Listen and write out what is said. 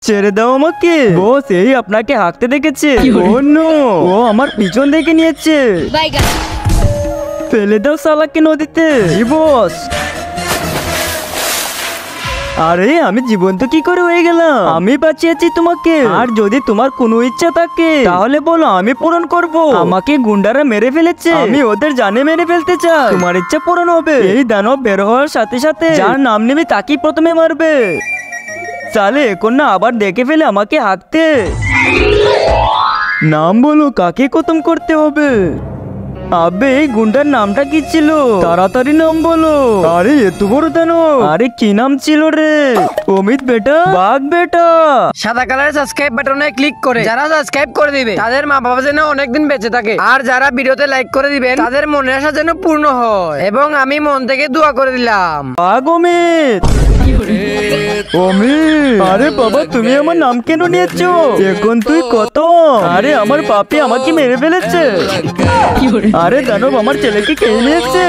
ছেড়ে দাও আমাকে। বস এই আপনাকে হাঁকতে দেখেছে। ও নো, ও আমার পিছন দেখে নিয়েছে। ফেলে দাও শালাকে নদীতে। জি বস। আরে আমি জীবন্ত কি করে হয়ে গেলাম? আমি বাঁচিয়েছি তোমাকে। আর যদি তোমার কোনো ইচ্ছা থাকে তাহলে বলো, আমি পূরণ করব। আমাকে গুন্ডারা মেরে ফেলেছে, আমি ওদের জানে মেরে ফেলতে চাই। তোমার ইচ্ছা পূরণ হবে। এই দানব বের হওয়ার সাথে সাথে যার নাম নেবে তাকেই প্রথমে মারবে। চালে এখন না আবার দেখে ফেলে আমাকে হাঁকতে। নাম বলো, কাকে খতম করতে হবে? আবে এই গুন্ডার নামটা কি ছিল? তাড়াতাড়ি নাম বলো। আরে এত বড় কেন? আরে কি নাম ছিল রে? অমিত বেটা, বাঘ বেটা। সাদা কালারের সাবস্ক্রাইব বাটনে ক্লিক করে যারা সাবস্ক্রাইব করে দিবে তাদের মা বাবা যেন অনেকদিন বেঁচে থাকে। আর যারা ভিডিওতে লাইক করে দিবেন তাদের মনের আশা যেন পূর্ণ হয়। এবং আমি মন থেকে দোয়া করে দিলাম। বাঘ অমিত। অমিত, আরে বাবা তুমি আমার নাম কেন নিয়েছো? এখন তুই কত? আরে আমার বাপি আমাকে মেরে ফেলেছে। আরে দানব আমার ছেলেকে খেয়ে নিয়েছে।